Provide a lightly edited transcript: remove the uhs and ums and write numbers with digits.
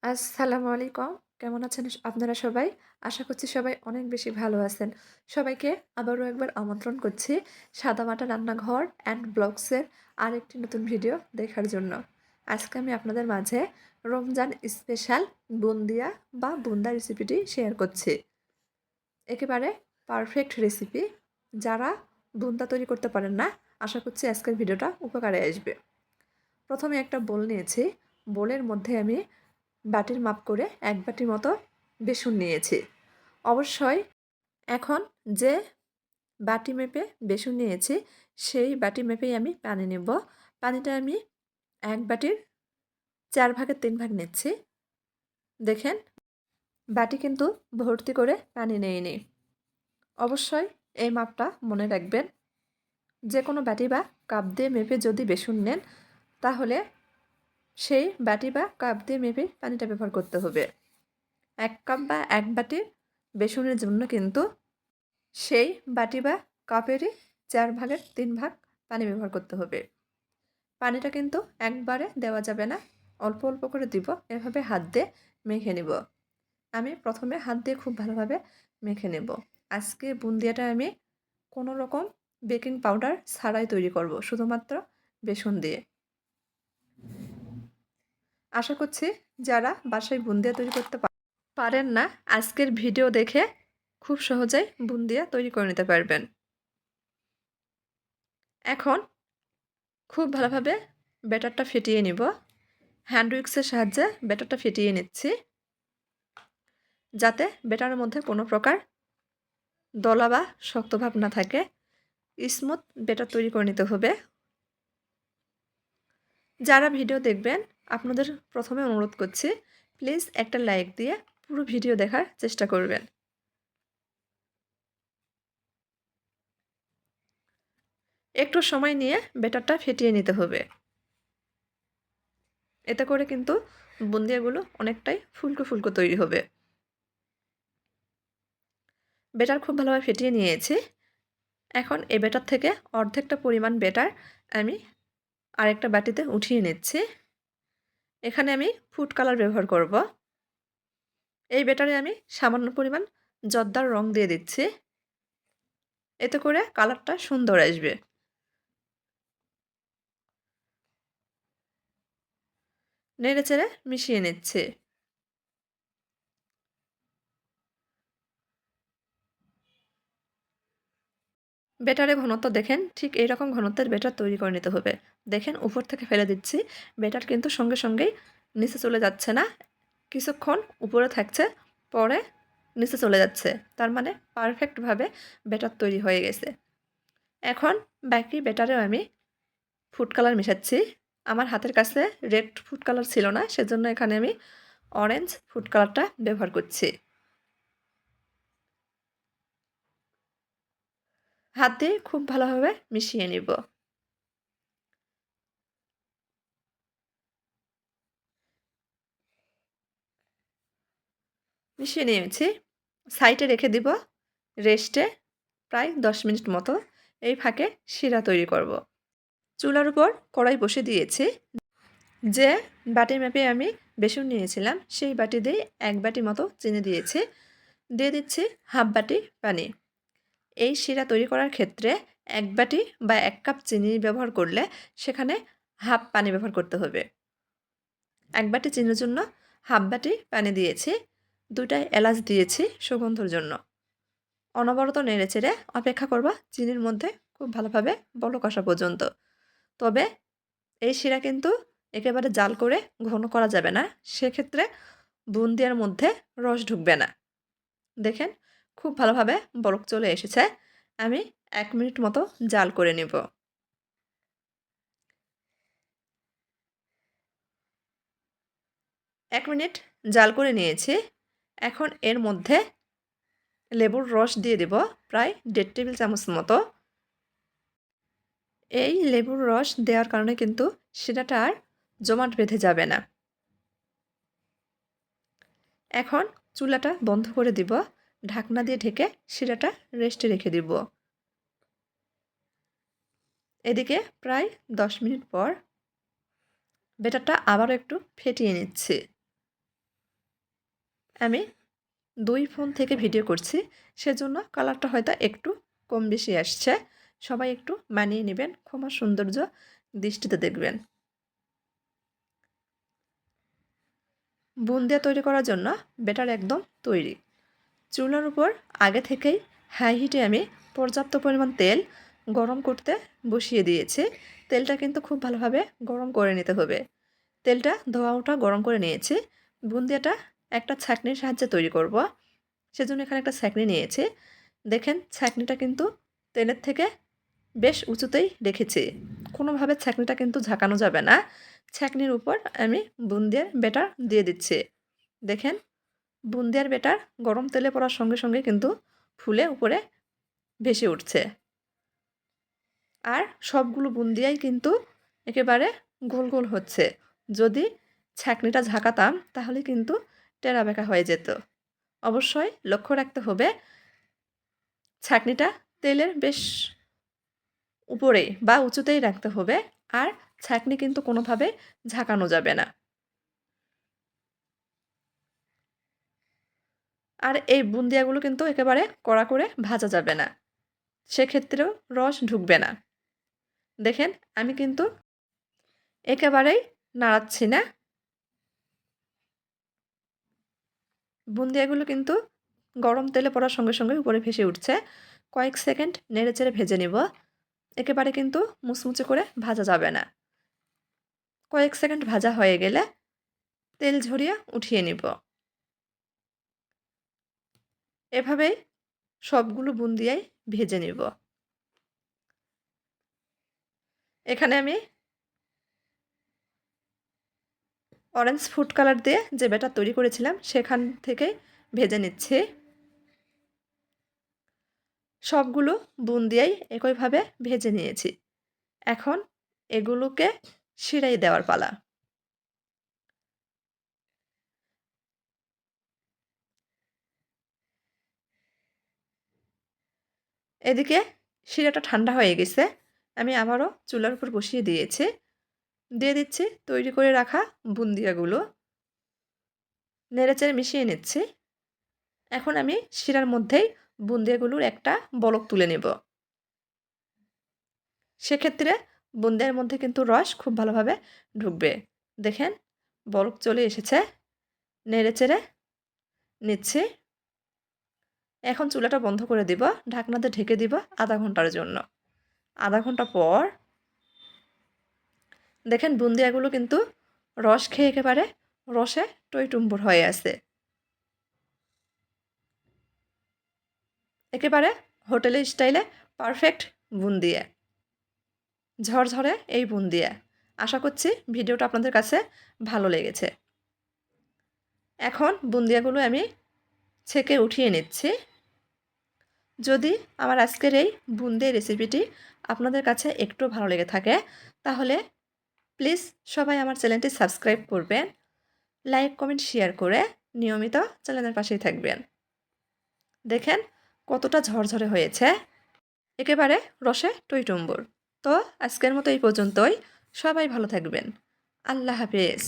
আসসালামু আলাইকুম। কেমন আছেন আপনারা সবাই? আশা করছি সবাই অনেক বেশি ভালো আছেন। সবাইকে আবারও একবার আমন্ত্রণ করছি সাদামাটা রান্নাঘর অ্যান্ড ব্লগসের আরেকটি নতুন ভিডিও দেখার জন্য। আজকে আমি আপনাদের মাঝে রমজান স্পেশাল বুন্দিয়া বা বুন্দা রেসিপিটি শেয়ার করছি। একেবারে পারফেক্ট রেসিপি। যারা বুন্দা তৈরি করতে পারেন না, আশা করছি আজকের ভিডিওটা উপকারে আসবে। প্রথমে একটা বোল নিয়েছি। বোলের মধ্যে আমি বাটির মাপ করে ১ বাটির মতো বেসন নিয়েছি। অবশ্যই এখন যে বাটি মেপে বেসন নিয়েছি, সেই বাটি মেপেই আমি পানি নেব। পানিটা আমি ১ বাটির ৪ ভাগের ৩ ভাগ নিচ্ছি। দেখেন, বাটি কিন্তু ভর্তি করে পানি নেইনি। অবশ্যই এই মাপটা মনে রাখবেন। যেকোনো বাটি বা কাপ দিয়ে মেপে যদি বেসন নেন, তাহলে সেই বাটি বা কাপ দিয়ে মেপে পানিটা ব্যবহার করতে হবে। ১ কাপ বা ১ বাটি বেসনের জন্য কিন্তু সেই বাটি বা কাপেরই ৪ ভাগের ৩ ভাগ পানি ব্যবহার করতে হবে। পানিটা কিন্তু একবারে দেওয়া যাবে না, অল্প অল্প করে দিব। এভাবে হাত দিয়ে মেখে নিব। আমি প্রথমে হাত দিয়ে খুব ভালোভাবে মেখে নেব। আজকে বুন্দিয়াটা আমি কোনো রকম বেকিং পাউডার ছাড়াই তৈরি করব, শুধুমাত্র বেসন দিয়ে। আশা করছি যারা বাসায় বুন্দিয়া তৈরি করতে পারেন না, আজকের ভিডিও দেখে খুব সহজেই বুন্দিয়া তৈরি করে নিতে পারবেন। এখন খুব ভালোভাবে ব্যাটারটা ফেটিয়ে নিব। হ্যান্ড উইক্সের সাহায্যে ব্যাটারটা ফেটিয়ে নিচ্ছি, যাতে ব্যাটারের মধ্যে কোনো প্রকার দলা বা শক্ত ভাব না থাকে। স্মুথ ব্যাটার তৈরি করে নিতে হবে। যারা ভিডিও দেখবেন, আপনাদের প্রথমে অনুরোধ করছি, প্লিজ একটা লাইক দিয়ে পুরো ভিডিও দেখার চেষ্টা করবেন। একটু সময় নিয়ে ব্যাটারটা ফেটিয়ে নিতে হবে। এতে করে কিন্তু বুন্দিয়াগুলো অনেকটাই ফুলকো ফুলকো তৈরি হবে। ব্যাটার খুব ভালোভাবে ফেটিয়ে নিয়েছি। এখন এই ব্যাটার থেকে অর্ধেকটা পরিমাণ ব্যাটার আমি আরেকটা বাটিতে উঠিয়ে নিচ্ছি। এখানে আমি ফুড কালার ব্যবহার করব। এই ব্যাটারে আমি সামান্য পরিমাণ জর্দার রং দিয়ে দিচ্ছি। এতে করে কালারটা সুন্দর আসবে। নেড়েচেড়ে মিশিয়ে নিচ্ছি। ব্যাটারের ঘনত্ব দেখেন, ঠিক এইরকম ঘনত্বের ব্যাটার তৈরি করে নিতে হবে। দেখেন, উপর থেকে ফেলে দিচ্ছি। ব্যাটার কিন্তু সঙ্গে সঙ্গেই নিচে চলে যাচ্ছে না, কিছুক্ষণ উপরে থাকছে, পরে নিচে চলে যাচ্ছে। তার মানে পারফেক্টভাবে ব্যাটার তৈরি হয়ে গেছে। এখন বাকি ব্যাটারেও আমি ফুড কালার মেশাচ্ছি। আমার হাতের কাছে রেড ফুড কালার ছিল না, সেজন্য এখানে আমি অরেঞ্জ ফুড কালারটা ব্যবহার করছি। হাত দিয়ে খুব ভালোভাবে মিশিয়ে নিব। মিশিয়ে নিয়েছি। সাইডে রেখে দিব রেস্টে প্রায় ১০ মিনিট মতো। এই ফাঁকে শিরা তৈরি করব। চুলার উপর কড়াই বসে দিয়েছি। যে বাটি মেপে আমি বেসন নিয়েছিলাম, সেই বাটি দিয়ে ১ বাটি মতো চিনি দিয়েছি। দিয়ে দিচ্ছি হাফ বাটি পানি। এই শিরা তৈরি করার ক্ষেত্রে ১ বাটি বা ১ কাপ চিনি ব্যবহার করলে সেখানে হাফ পানি ব্যবহার করতে হবে। ১ বাটি চিনির জন্য হাফ বাটি পানি দিয়েছি। ২টা এলাচ দিয়েছি সুগন্ধর জন্য। অনবরত নেড়েচেড়ে অপেক্ষা করব চিনির মধ্যে খুব ভালোভাবে বলক আসা পর্যন্ত। তবে এই শিরা কিন্তু একেবারে জাল করে ঘন করা যাবে না, সেক্ষেত্রে বুন্দিয়ার মধ্যে রস ঢুকবে না। দেখেন, খুব ভালোভাবে বলক চলে এসেছে। আমি ১ মিনিট মতো জাল করে নেব। ১ মিনিট জাল করে নিয়েছি। এখন এর মধ্যে লেবুর রস দিয়ে দেব প্রায় ১.৫ টেবিল চামচ মতো। এই লেবুর রস দেওয়ার কারণে কিন্তু শিরাটা আর জমাট বেঁধে যাবে না। এখন চুলাটা বন্ধ করে দিব। ঢাকনা দিয়ে ঢেকে শিরাটা রেস্টে রেখে দিব। এদিকে প্রায় ১০ মিনিট পর ব্যাটারটা আবারও একটু ফেটিয়ে নিচ্ছি। আমি 2 ফোন থেকে ভিডিও করছি, সেজন্য কালারটা হয়তো একটু কম বেশি আসছে। সবাই একটু মানিয়ে নেবেন, ক্ষমা সৌন্দর্য দৃষ্টিতে দেখবেন। বুন্দিয়া তৈরি করার জন্য ব্যাটার একদম তৈরি। চুলার উপর আগে থেকেই হাই হিটে আমি পর্যাপ্ত পরিমাণ তেল গরম করতে বসিয়ে দিয়েছি। তেলটা কিন্তু খুব ভালোভাবে গরম করে নিতে হবে। তেলটা ধোয়া ওঠা গরম করে নিয়েছি। বুন্দিয়াটা একটা ছাঁকনির সাহায্যে তৈরি করব। সেজন্য এখানে একটা ছাঁকনি নিয়েছি। দেখেন ছাঁকনিটা কিন্তু তেলের থেকে বেশ উঁচুতেই রেখেছি। কোনোভাবে ছাঁকনিটা কিন্তু ঝাঁকানো যাবে না। ছাঁকনির উপর আমি বুন্দিয়ার ব্যাটার দিয়ে দিচ্ছি। দেখেন বুন্দিয়ার ব্যাটার গরম তেলে পড়ার সঙ্গে সঙ্গে কিন্তু ফুলে উপরে ভেসে উঠছে। আর সবগুলো বুন্দিয়াই কিন্তু একেবারে গোল গোল হচ্ছে। যদি ছাঁকনিটা ঝাঁকাতাম তাহলে কিন্তু টেরা-বেঁকা হয়ে যেত। অবশ্যই লক্ষ্য রাখতে হবে ছাঁকনিটা তেলের বেশ উপরেই বা উঁচুতেই রাখতে হবে। আর ছাঁকনি কিন্তু কোনোভাবে ঝাঁকানো যাবে না। আর এই বুন্দিয়াগুলো কিন্তু একেবারে কড়া করে ভাজা যাবে না। সেক্ষেত্রেও রস ঢুকবে না। দেখেন আমি কিন্তু একেবারেই নাড়াচ্ছি না। বুন্দিয়াগুলো কিন্তু গরম তেলে পড়ার সঙ্গে সঙ্গে উপরে ভেসে উঠছে। কয়েক সেকেন্ড নেড়েচেড়ে ভেজে নিব। একেবারে কিন্তু মুচমুচে করে ভাজা যাবে না। কয়েক সেকেন্ড ভাজা হয়ে গেলে তেল ঝরিয়ে উঠিয়ে নিব। এভাবেই সবগুলো বুন্দিয়াই ভেজে নিব। এখানে আমি অরেঞ্জ ফুড কালার দিয়ে যে ব্যাটার তৈরি করেছিলাম সেখান থেকেই ভেজে নিচ্ছি। সবগুলো বুন্দিয়াই একইভাবে ভেজে নিয়েছি। এখন এগুলোকে শিরায় দেওয়ার পালা। এদিকে শিরাটা ঠান্ডা হয়ে গেছে। আমি আবারও চুলার উপর বসিয়ে দিয়েছি। দিয়ে দিচ্ছি তৈরি করে রাখা বুন্দিয়াগুলো। নেড়েচেড়ে মিশিয়ে নিচ্ছি। এখন আমি শিরার মধ্যেই বুন্দিয়াগুলোর একটা বলক তুলে নেব। সেক্ষেত্রে বুন্দিয়ার মধ্যে কিন্তু রস খুব ভালোভাবে ঢুকবে। দেখেন বলক চলে এসেছে। নেড়েচেড়ে নিচ্ছি। এখন চুলাটা বন্ধ করে দিব। ঢাকনা দিয়ে ঢেকে দিব আধা ঘন্টার জন্য। আধা ঘন্টা পর দেখেন বুন্দিয়াগুলো কিন্তু রস খেয়ে একেবারে রসে টইটুম্বুর হয়ে আছে। একেবারে হোটেলের স্টাইলে পারফেক্ট বুন্দিয়া। ঝরঝরে এই বুন্দিয়া। আশা করছি ভিডিওটা আপনাদের কাছে ভালো লেগেছে। এখন বুন্দিয়াগুলো আমি ছেঁকে উঠিয়ে নিচ্ছি। যদি আমার আজকের এই বুন্দিয়া রেসিপিটি আপনাদের কাছে একটু ভালো লেগে থাকে তাহলে প্লিজ সবাই আমার চ্যানেলটি সাবস্ক্রাইব করবেন। লাইক, কমেন্ট, শেয়ার করে নিয়মিত চ্যানেলের পাশেই থাকবেন। দেখেন কতটা ঝরঝরে হয়েছে। একেবারে রসে টইটুম্বুর। তো আজকের মতো এই পর্যন্তই। সবাই ভালো থাকবেন। আল্লাহ হাফেজ।